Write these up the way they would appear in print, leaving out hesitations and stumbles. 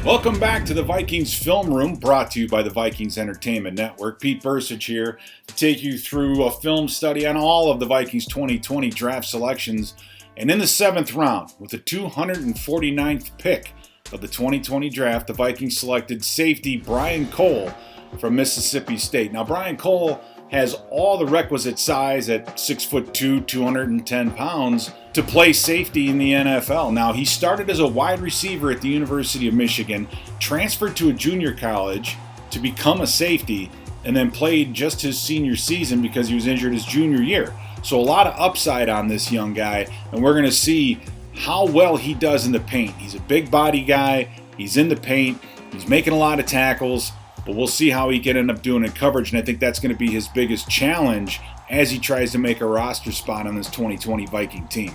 Welcome back to the Vikings Film Room, brought to you by the Vikings Entertainment Network. Pete Bercich here to take you through a film study on all of the Vikings 2020 draft selections. And in the 7th round, with the 249th pick of the 2020 draft, the Vikings selected safety Brian Cole from Mississippi State. Now, Brian Cole has all the requisite size at 6'2", 210 pounds to play safety in the NFL. Now, he started as a wide receiver at the University of Michigan, transferred to a junior college to become a safety, and then played just his senior season because he was injured his junior year. So a lot of upside on this young guy, and we're going to see how well he does in the paint. He's a big body guy, he's in the paint, he's making a lot of tackles, but we'll see how he can end up doing in coverage, and I think that's going to be his biggest challenge as he tries to make a roster spot on this 2020 Viking team.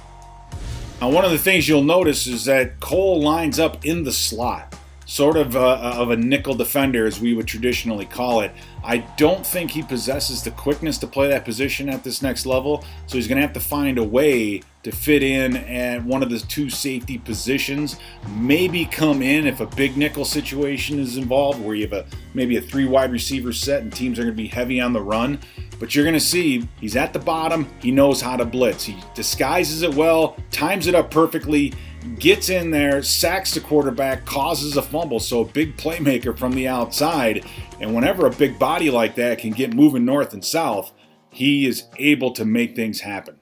Now, one of the things you'll notice is that Cole lines up in the slot, sort of a nickel defender, as we would traditionally call it. I don't think he possesses the quickness to play that position at this next level, so he's going to have to find a way to fit in at one of the two safety positions, maybe come in if a big nickel situation is involved where you have maybe a 3 wide receiver set and teams are going to be heavy on the run. But you're going to see he's at the bottom, he knows how to blitz, he disguises it well, times it up perfectly, gets in there, sacks the quarterback, causes a fumble, so a big playmaker from the outside. And whenever a big body like that can get moving north and south, he is able to make things happen.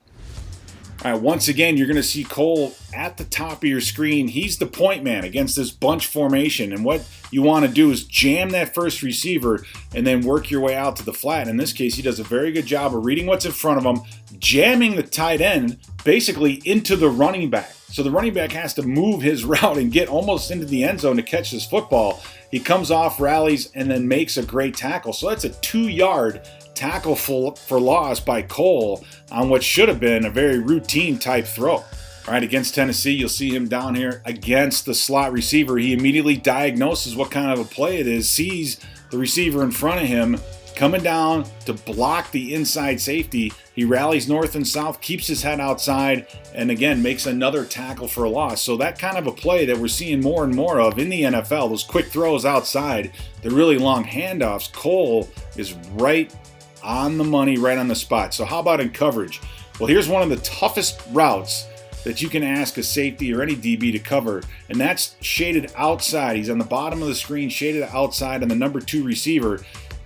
All right, once again, you're going to see Cole at the top of your screen. He's the point man against this bunch formation, and what you want to do is jam that first receiver and then work your way out to the flat. In this case, he does a very good job of reading what's in front of him, jamming the tight end basically into the running back. So the running back has to move his route and get almost into the end zone to catch this football. He comes off, rallies, and then makes a great tackle. So that's a 2-yard tackle for loss by Cole on what should have been a very routine type throw. All right, against Tennessee, you'll see him down here against the slot receiver. He immediately diagnoses what kind of a play it is, sees the receiver in front of him coming down to block the inside safety. He rallies north and south, keeps his head outside, and again makes another tackle for a loss. So that kind of a play that we're seeing more and more of in the NFL, those quick throws outside, the really long handoffs, Cole is right on the money, right on the spot. So how about in coverage? Well, here's one of the toughest routes that you can ask a safety or any DB to cover, and that's shaded outside. He's on the bottom of the screen, shaded outside on the number 2 receiver,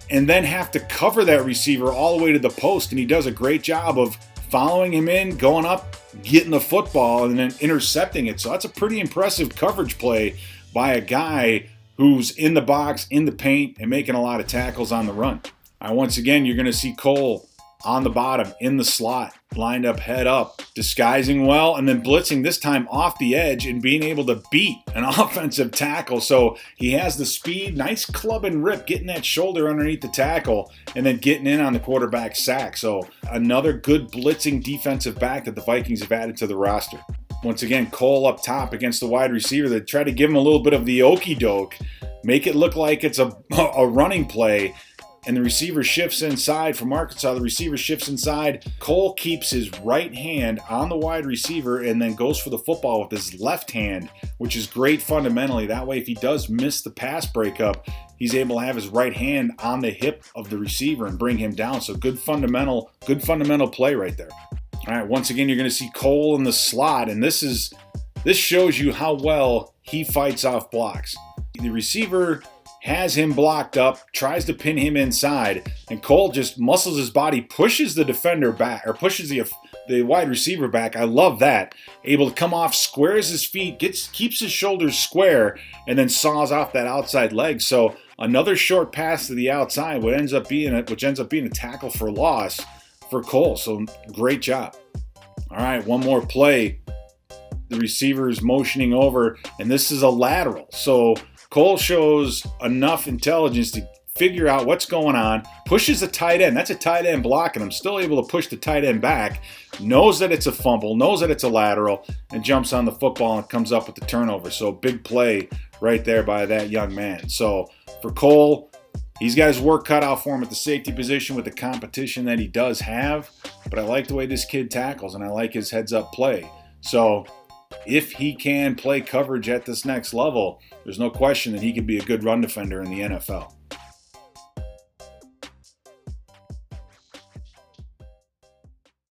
and then have to cover that receiver all the way to the post, and he does a great job of following him in, going up, getting the football, and then intercepting it. So that's a pretty impressive coverage play by a guy who's in the box, in the paint, and making a lot of tackles on the run. Once again, you're going to see Cole on the bottom, in the slot, lined up, head up, disguising well, and then blitzing, this time off the edge and being able to beat an offensive tackle. So he has the speed, nice club and rip, getting that shoulder underneath the tackle, and then getting in on the quarterback sack. So another good blitzing defensive back that the Vikings have added to the roster. Once again, Cole up top against the wide receiver. They try to give him a little bit of the okey-doke, make it look like it's a running play, and the receiver shifts inside from Arkansas. The receiver shifts inside. Cole keeps his right hand on the wide receiver and then goes for the football with his left hand, which is great fundamentally. That way, if he does miss the pass breakup, he's able to have his right hand on the hip of the receiver and bring him down. So good fundamental play right there. All right, once again, you're going to see Cole in the slot, and this shows you how well he fights off blocks. The receiver has him blocked up, tries to pin him inside, and Cole just muscles his body, pushes the defender back, or pushes the wide receiver back. I love that. Able to come off, squares his feet, keeps his shoulders square, and then saws off that outside leg. So another short pass to the outside, which ends up being a tackle for loss for Cole. So great job. All right, one more play. The receiver is motioning over, and this is a lateral. So Cole shows enough intelligence to figure out what's going on, pushes the tight end. That's a tight end block, and I'm still able to push the tight end back, knows that it's a fumble, knows that it's a lateral, and jumps on the football and comes up with the turnover. So big play right there by that young man. So for Cole, he's got his work cut out for him at the safety position with the competition that he does have, but I like the way this kid tackles, and I like his heads-up play. So if he can play coverage at this next level, there's no question that he could be a good run defender in the NFL.